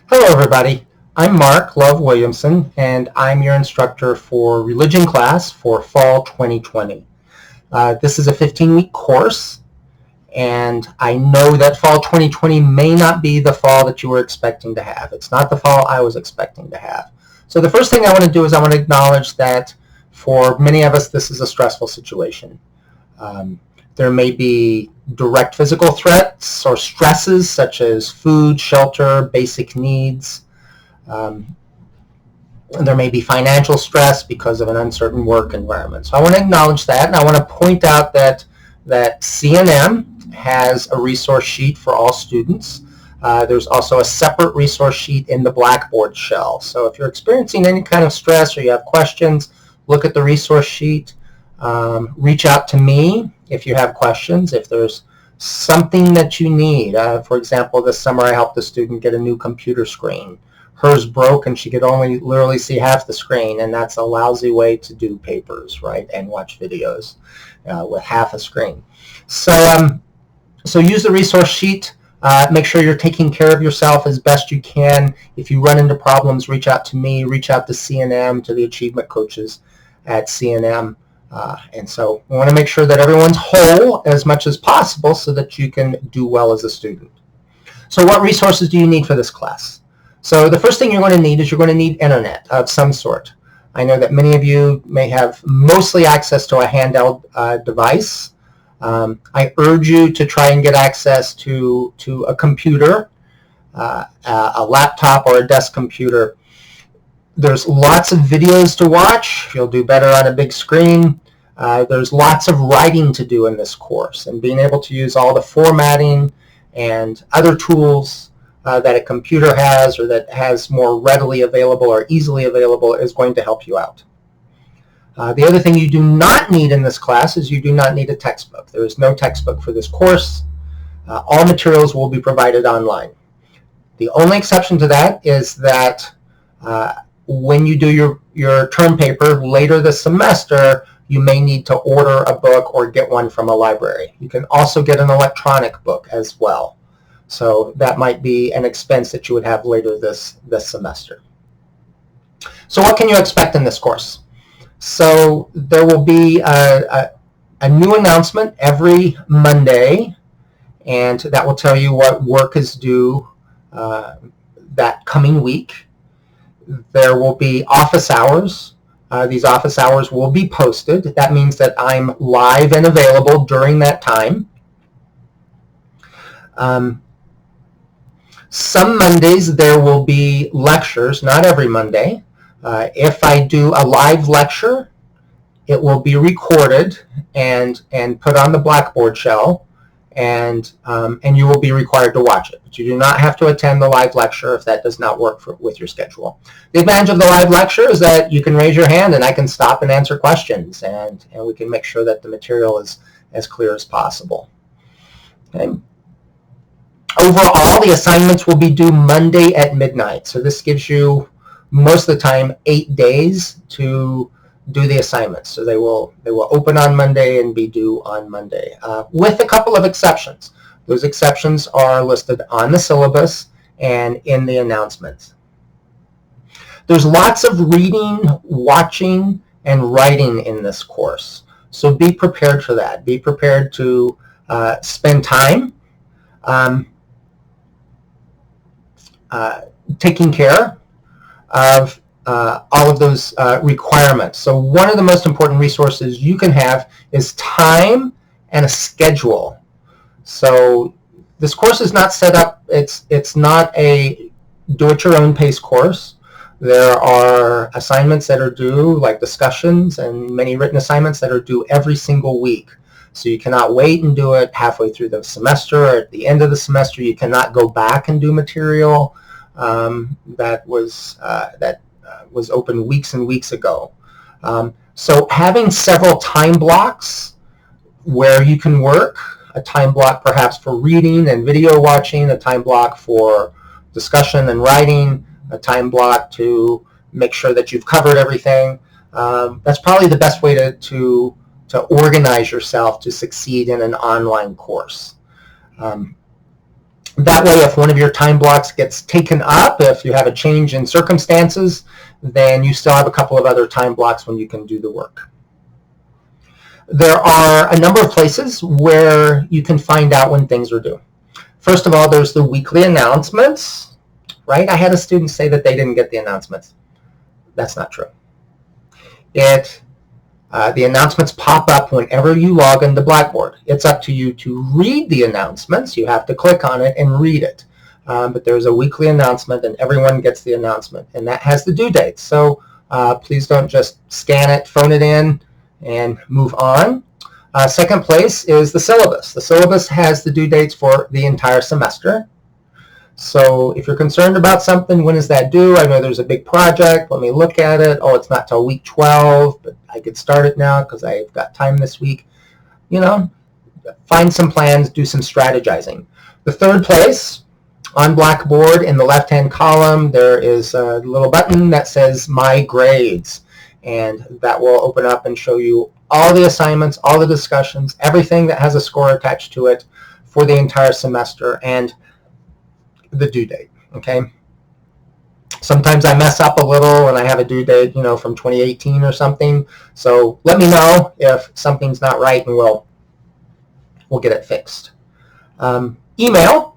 Hello, everybody. I'm Mark Love Williamson, and I'm your instructor for religion class for fall 2020. This is a 15-week course, and I know that fall 2020 may not be the fall that you were expecting to have. It's not the fall I was expecting to have. So the first thing I want to do is I want to acknowledge that for many of us, this is a stressful situation. There may be direct physical threats or stresses such as food, shelter, basic needs. There may be financial stress because of an uncertain work environment. So I want to acknowledge that, and I want to point out that CNM has a resource sheet for all students. There's also a separate resource sheet in the Blackboard shell. So if you're experiencing any kind of stress or you have questions, look at the resource sheet. Reach out to me if you have questions. If there's something that you need, for example, this summer I helped a student get a new computer screen. Hers broke and she could only literally see half the screen, and that's a lousy way to do papers, right, and watch videos with half a screen. So use the resource sheet. Make sure you're taking care of yourself as best you can. If you run into problems, reach out to me, reach out to CNM, to the achievement coaches at CNM. And so we want to make sure that everyone's whole as much as possible so that you can do well as a student. So what resources do you need for this class? So the first thing you're going to need is you're going to need internet of some sort. I know that many of you may have mostly access to a handheld device. I urge you to try and get access to a computer, a laptop or a desk computer. There's lots of videos to watch. You'll do better on a big screen. There's lots of writing to do in this course, and being able to use all the formatting and other tools that a computer has or that has more readily available or easily available is going to help you out. The other thing you do not need in this class is you do not need a textbook. There is no textbook for this course. All materials will be provided online. The only exception to that is that when you do your term paper later this semester, you may need to order a book or get one from a library. You can also get an electronic book as well. So that might be an expense that you would have later this semester. So what can you expect in this course? So there will be a new announcement every Monday, and that will tell you what work is due that coming week. There will be office hours. These office hours will be posted. That means that I'm live and available during that time. Some Mondays there will be lectures, not every Monday. If I do a live lecture, it will be recorded and put on the Blackboard shell, and you will be required to watch it. But you do not have to attend the live lecture if that does not work with your schedule. The advantage of the live lecture is that you can raise your hand and I can stop and answer questions, and we can make sure that the material is as clear as possible. Okay. Overall, the assignments will be due Monday at midnight. So this gives you, most of the time, 8 days to do the assignments. So they will open on Monday and be due on Monday, with a couple of exceptions. Those exceptions are listed on the syllabus and in the announcements. There's lots of reading, watching, and writing in this course. So be prepared for that. Be prepared to spend time taking care of all of those requirements. So one of the most important resources you can have is time and a schedule. So this course is not set up, it's not a do-it-your-own pace course. There are assignments that are due, like discussions, and many written assignments that are due every single week. So you cannot wait and do it halfway through the semester or at the end of the semester. You cannot go back and do material that was open weeks and weeks ago. So having several time blocks where you can work, a time block perhaps for reading and video watching, a time block for discussion and writing, a time block to make sure that you've covered everything. That's probably the best way to organize yourself to succeed in an online course. That way, if one of your time blocks gets taken up, if you have a change in circumstances, then you still have a couple of other time blocks when you can do the work. There are a number of places where you can find out when things are due. First of all, there's the weekly announcements, right? I had a student say that they didn't get the announcements. That's not true. The announcements pop up whenever you log into Blackboard. It's up to you to read the announcements. You have to click on it and read it. But there's a weekly announcement, and everyone gets the announcement, and that has the due dates. So please don't just scan it, phone it in, and move on. Second place is the syllabus. The syllabus has the due dates for the entire semester. So if you're concerned about something, when is that due? I know there's a big project. Let me look at it. Oh, it's not till week 12, but I could start it now because I've got time this week. You know, find some plans, do some strategizing. The third place on Blackboard, in the left-hand column, there is a little button that says My Grades, and that will open up and show you all the assignments, all the discussions, everything that has a score attached to it for the entire semester, and the due date. Okay. Sometimes I mess up a little and I have a due date, from 2018 or something. So let me know if something's not right, and we'll get it fixed. Email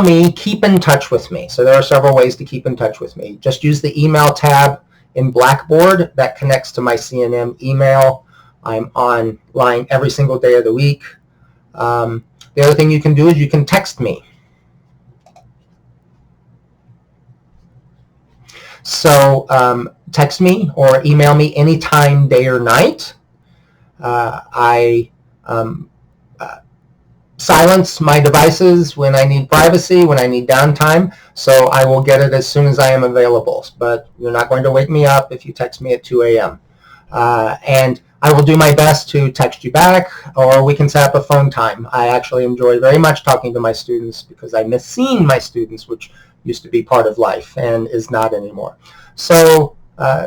me, keep in touch with me. So there are several ways to keep in touch with me. Just use the email tab in Blackboard that connects to my CNM email. I'm online every single day of the week. The other thing you can do is you can text me. So text me or email me anytime, day or night. I silence my devices when I need privacy, when I need downtime, so I will get it as soon as I am available. But you're not going to wake me up if you text me at 2 a.m. And I will do my best to text you back, or we can set up a phone time. I actually enjoy very much talking to my students because I miss seeing my students, which used to be part of life and is not anymore. So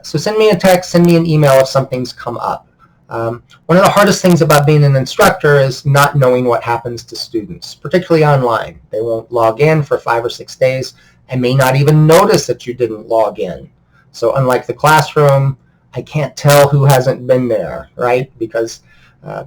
send me a text, send me an email if something's come up. One of the hardest things about being an instructor is not knowing what happens to students, particularly online. They won't log in for 5 or 6 days and may not even notice that you didn't log in. So unlike the classroom, I can't tell who hasn't been there, right? Because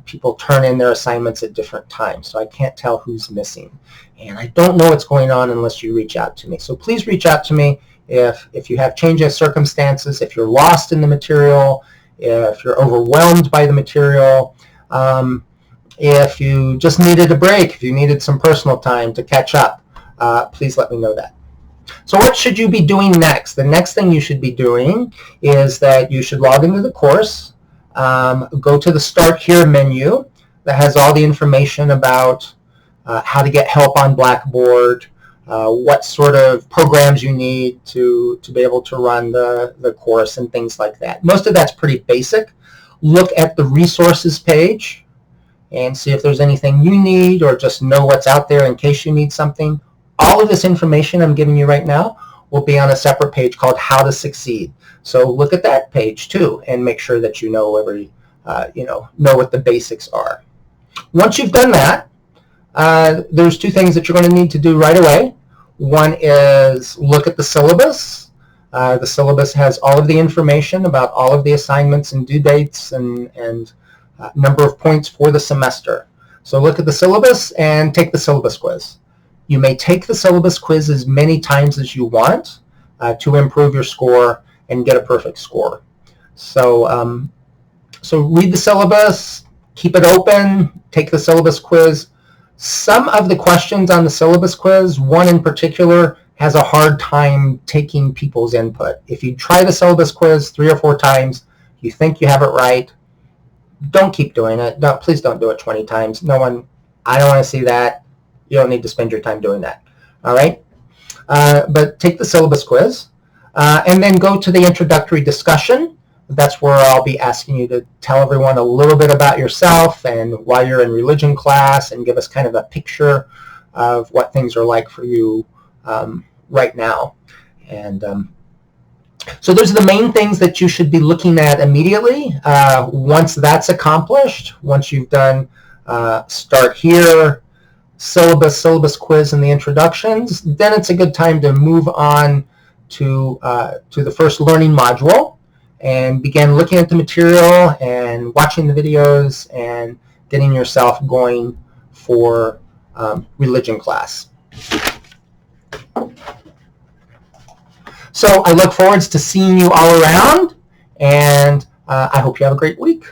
people turn in their assignments at different times, so I can't tell who's missing. And I don't know what's going on unless you reach out to me. So please reach out to me if you have changing circumstances, if you're lost in the material, if you're overwhelmed by the material, if you just needed a break, if you needed some personal time to catch up, please let me know that. So what should you be doing next? The next thing you should be doing is that you should log into the course, go to the Start Here menu that has all the information about how to get help on Blackboard, what sort of programs you need to be able to run the course and things like that. Most of that's pretty basic. Look at the resources page and see if there's anything you need, or just know what's out there in case you need something. All of this information I'm giving you right now will be on a separate page called How to Succeed. So look at that page too and make sure that you know know what the basics are. Once you've done that, there's two things that you're going to need to do right away. One is look at the syllabus. The syllabus has all of the information about all of the assignments and due dates and number of points for the semester. So look at the syllabus and take the syllabus quiz. You may take the syllabus quiz as many times as you want to improve your score and get a perfect score. So, so read the syllabus, keep it open, take the syllabus quiz. Some of the questions on the syllabus quiz, one in particular, has a hard time taking people's input. If you try the syllabus quiz 3 or 4 times, you think you have it right, don't keep doing it. Please don't do it 20 times. I don't want to see that. You don't need to spend your time doing that. All right? But take the syllabus quiz and then go to the introductory discussion. That's where I'll be asking you to tell everyone a little bit about yourself and why you're in religion class, and give us kind of a picture of what things are like for you right now. And so those are the main things that you should be looking at immediately. Once that's accomplished, once you've done Start Here, syllabus quiz, and the introductions, then it's a good time to move on to the first learning module and begin looking at the material and watching the videos and getting yourself going for religion class. So I look forward to seeing you all around, and I hope you have a great week.